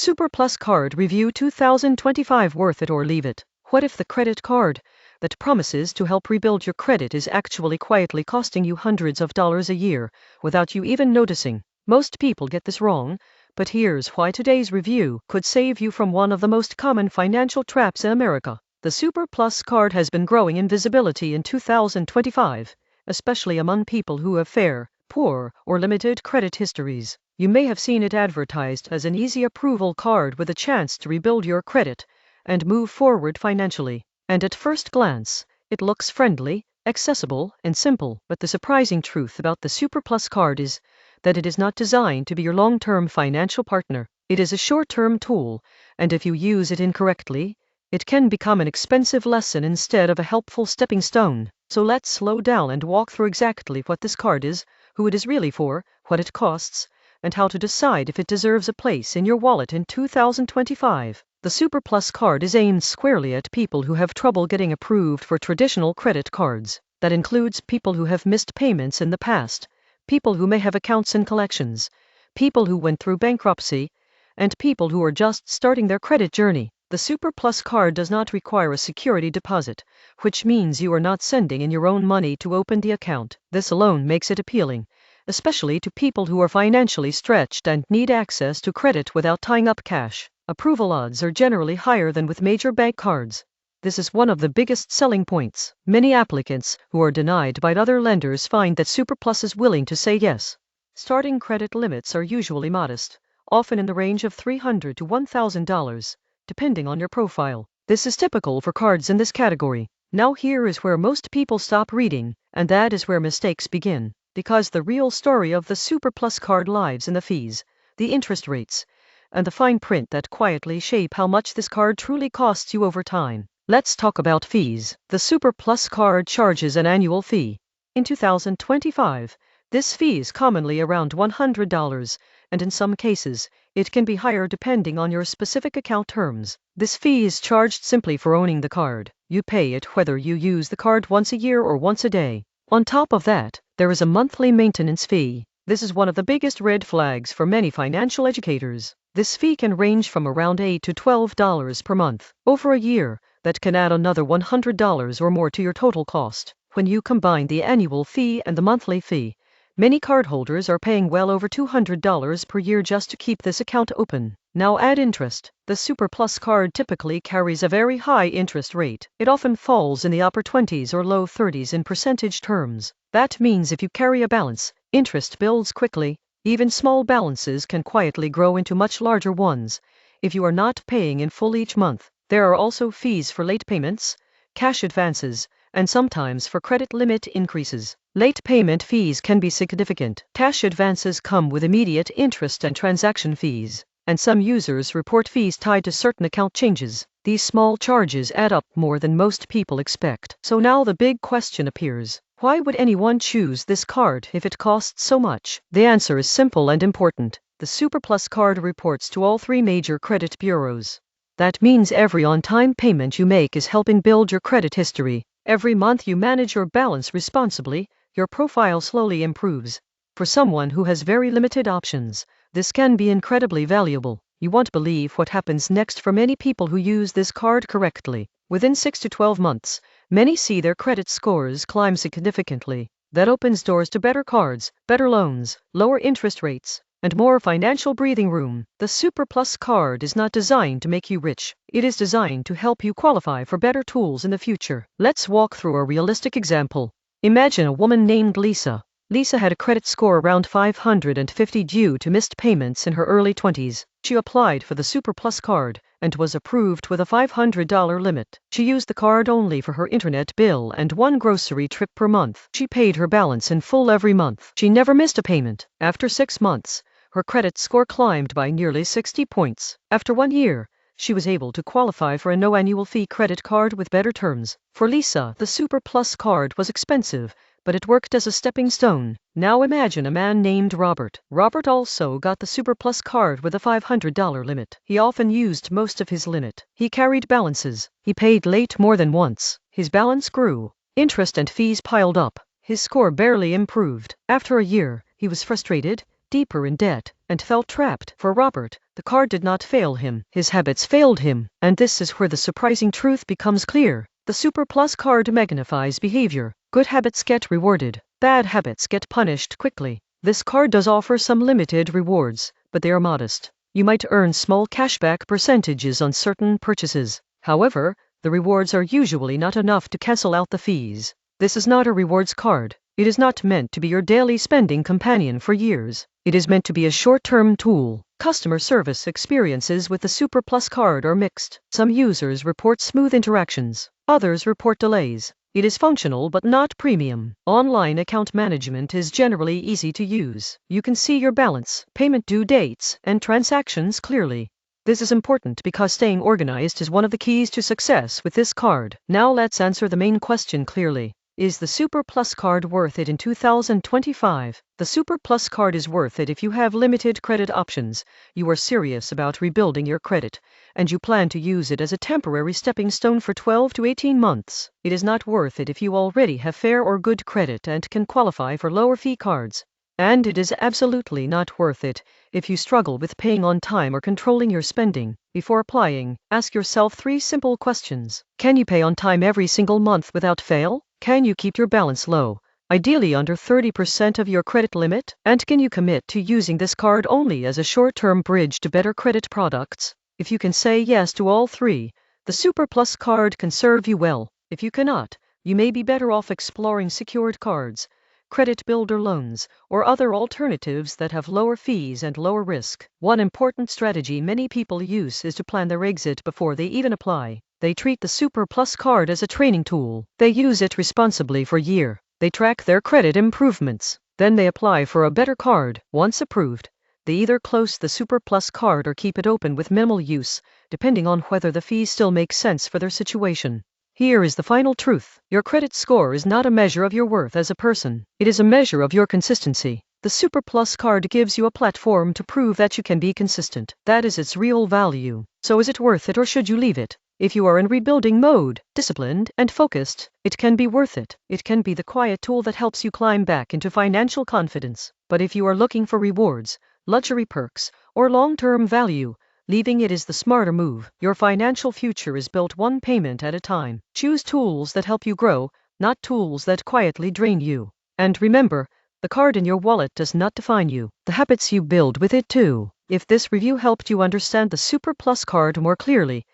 Super Plus Card Review 2025. Worth it or leave it? What if the credit card that promises to help rebuild your credit is actually quietly costing you hundreds of dollars a year without you even noticing? Most people get this wrong, but here's why today's review could save you from one of the most common financial traps in America. The Super Plus Card has been growing in visibility in 2025, especially among people who have fair, poor, or limited credit histories. You may have seen it advertised as an easy approval card with a chance to rebuild your credit and move forward financially. And at first glance, it looks friendly, accessible, and simple. But the surprising truth about the Super Plus Card is that it is not designed to be your long-term financial partner. It is a short-term tool, and if you use it incorrectly, it can become an expensive lesson instead of a helpful stepping stone. So let's slow down and walk through exactly what this card is, who it is really for, what it costs, and how to decide if it deserves a place in your wallet in 2025. The Super Plus Card is aimed squarely at people who have trouble getting approved for traditional credit cards. That includes people who have missed payments in the past, people who may have accounts in collections, people who went through bankruptcy, and people who are just starting their credit journey. The Super Plus Card does not require a security deposit, which means you are not sending in your own money to open the account. This alone makes it appealing, especially to people who are financially stretched and need access to credit without tying up cash. Approval odds are generally higher than with major bank cards. This is one of the biggest selling points. Many applicants who are denied by other lenders find that Super Plus is willing to say yes. Starting credit limits are usually modest, often in the range of $300 to $1,000, depending on your profile. This is typical for cards in this category. Now here is where most people stop reading, and that is where mistakes begin. Because the real story of the Super Plus Card lies in the fees, the interest rates, and the fine print that quietly shape how much this card truly costs you over time. Let's talk about fees. The Super Plus Card charges an annual fee. In 2025, this fee is commonly around $100, and in some cases, it can be higher depending on your specific account terms. This fee is charged simply for owning the card. You pay it whether you use the card once a year or once a day. On top of that, there is a monthly maintenance fee. This is one of the biggest red flags for many financial educators. This fee can range from around $8 to $12 per month. Over a year, that can add another $100 or more to your total cost. When you combine the annual fee and the monthly fee, many cardholders are paying well over $200 per year just to keep this account open. Now add interest. The Super Plus Card typically carries a very high interest rate. It often falls in the upper 20s or low 30s in percentage terms. That means if you carry a balance, interest builds quickly. Even small balances can quietly grow into much larger ones if you are not paying in full each month. There are also fees for late payments, cash advances, and sometimes for credit limit increases. Late payment fees can be significant. Cash advances come with immediate interest and transaction fees, and some users report fees tied to certain account changes. These small charges add up more than most people expect. So now the big question appears. Why would anyone choose this card if it costs so much? The answer is simple and important. The Super Plus Card reports to all three major credit bureaus. That means every on-time payment you make is helping build your credit history. Every month you manage your balance responsibly, your profile slowly improves. For someone who has very limited options, this can be incredibly valuable. You won't believe what happens next for many people who use this card correctly. Within 6 to 12 months, many see their credit scores climb significantly. That opens doors to better cards, better loans, lower interest rates, and more financial breathing room. The Super Plus Card is not designed to make you rich. It is designed to help you qualify for better tools in the future. Let's walk through a realistic example. Imagine a woman named Lisa. Lisa had a credit score around 550 due to missed payments in her early 20s. She applied for the Super Plus Card and was approved with a $500 limit. She used the card only for her internet bill and one grocery trip per month. She paid her balance in full every month. She never missed a payment. After 6 months, her credit score climbed by nearly 60 points. After 1 year, she was able to qualify for a no annual fee credit card with better terms. For Lisa, the Super Plus Card was expensive, but it worked as a stepping stone. Now imagine a man named Robert. Robert also got the Super Plus Card with a $500 limit. He often used most of his limit. He carried balances. He paid late more than once. His balance grew. Interest and fees piled up. His score barely improved. After a year, he was frustrated, deeper in debt, and felt trapped. For Robert, The card did not fail him, his habits failed him, and this is where the surprising truth becomes clear. The Super Plus card magnifies behavior. Good habits get rewarded, bad habits get punished quickly. This card does offer some limited rewards, but they are modest. You might earn small cashback percentages on certain purchases. However, the rewards are usually not enough to cancel out the fees. This is not a rewards card. It is not meant to be your daily spending companion for years. It is meant to be a short-term tool. Customer service experiences with the Super Plus card are mixed. Some users report smooth interactions. Others report delays. It is functional but not premium. Online account management is generally easy to use. You can see your balance, payment due dates, and transactions clearly. This is important because staying organized is one of the keys to success with this card. Now let's answer the main question clearly. Is the Super Plus card worth it in 2025? The Super Plus card is worth it if you have limited credit options, you are serious about rebuilding your credit, and you plan to use it as a temporary stepping stone for 12 to 18 months. It is not worth it if you already have fair or good credit and can qualify for lower fee cards. And it is absolutely not worth it if you struggle with paying on time or controlling your spending. Before applying, ask yourself 3 simple questions. Can you pay on time every single month without fail? Can you keep your balance low, ideally under 30% of your credit limit? And can you commit to using this card only as a short-term bridge to better credit products? If you can say yes to all 3, the Super Plus card can serve you well. If you cannot, you may be better off exploring secured cards, credit builder loans, or other alternatives that have lower fees and lower risk. One important strategy many people use is to plan their exit before they even apply. They treat the Super Plus card as a training tool. They use it responsibly for a year. They track their credit improvements. Then they apply for a better card. Once approved, they either close the Super Plus card or keep it open with minimal use, depending on whether the fees still make sense for their situation. Here is the final truth. Your credit score is not a measure of your worth as a person. It is a measure of your consistency. The Super Plus card gives you a platform to prove that you can be consistent. That is its real value. So is it worth it or should you leave it? If you are in rebuilding mode, disciplined and focused, it can be worth it. It can be the quiet tool that helps you climb back into financial confidence. But if you are looking for rewards, luxury perks, or long-term value, leaving it is the smarter move. Your financial future is built one payment at a time. Choose tools that help you grow, not tools that quietly drain you. And remember, the card in your wallet does not define you. The habits you build with it do. If this review helped you understand the Super Plus card more clearly,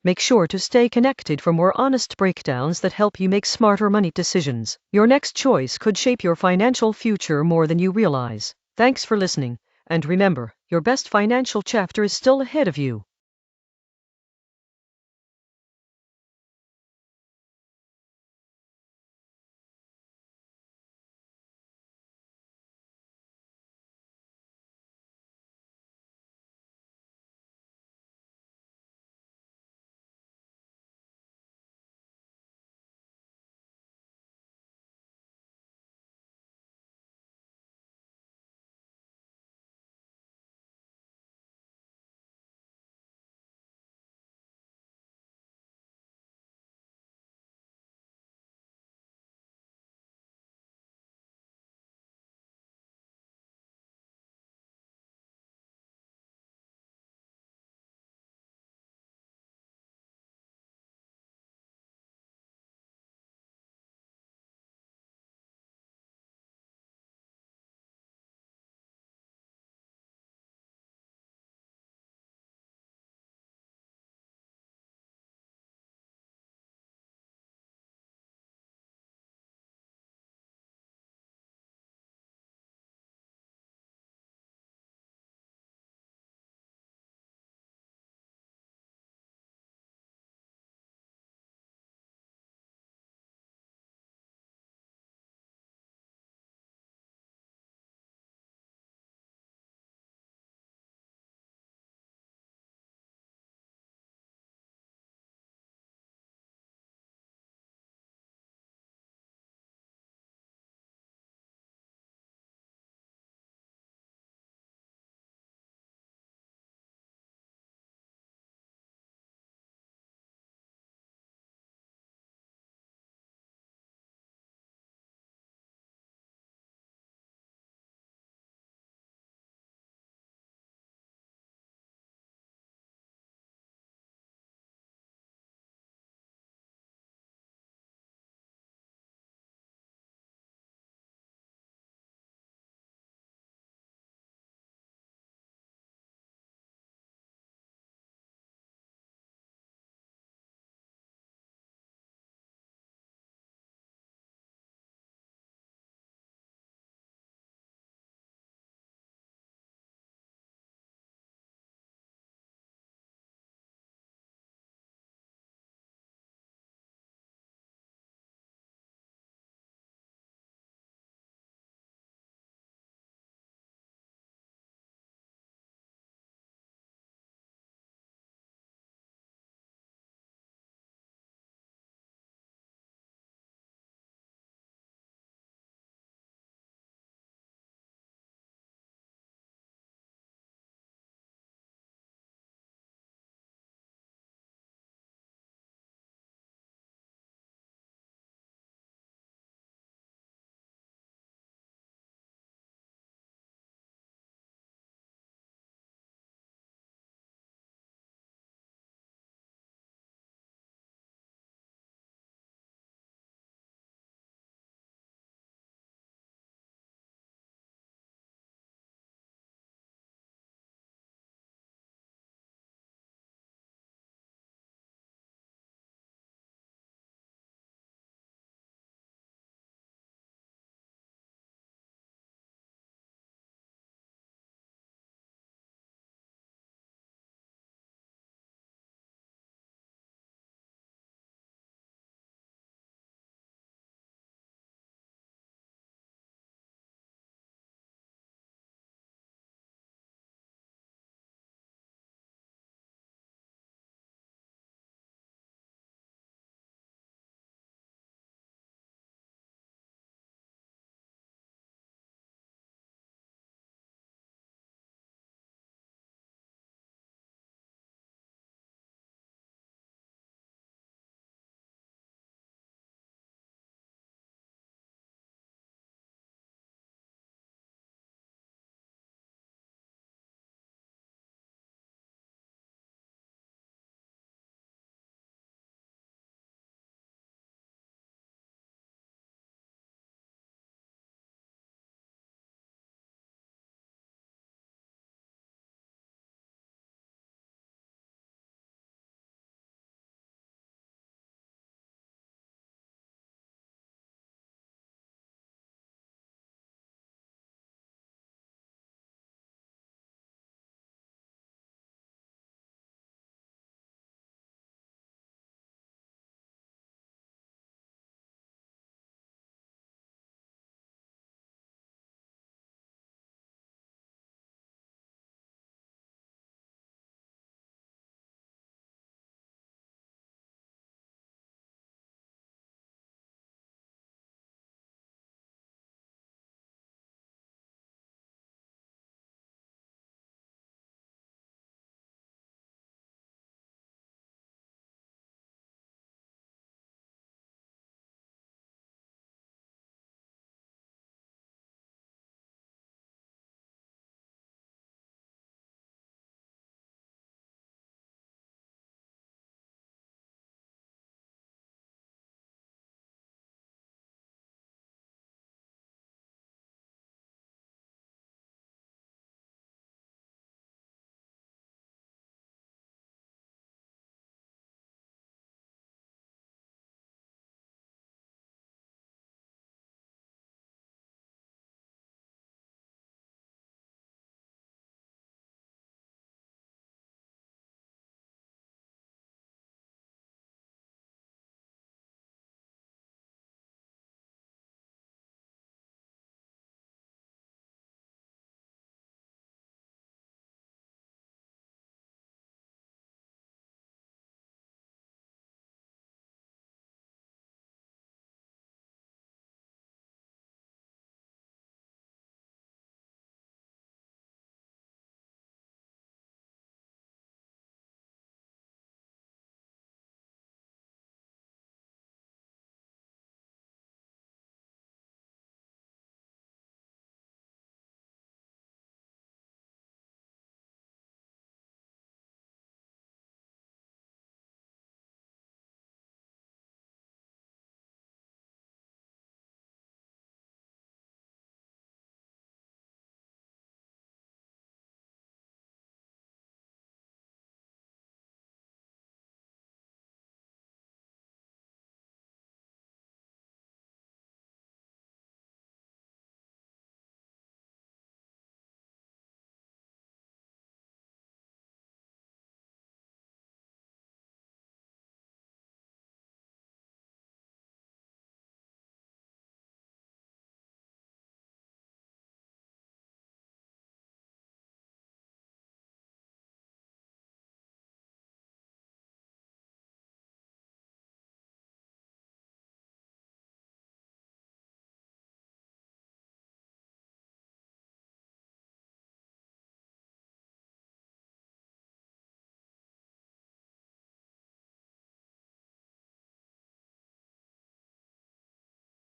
make sure to stay connected for more honest breakdowns that help you make smarter money decisions. Your next choice could shape your financial future more than you realize. Thanks for listening, and remember, your best financial chapter is still ahead of you.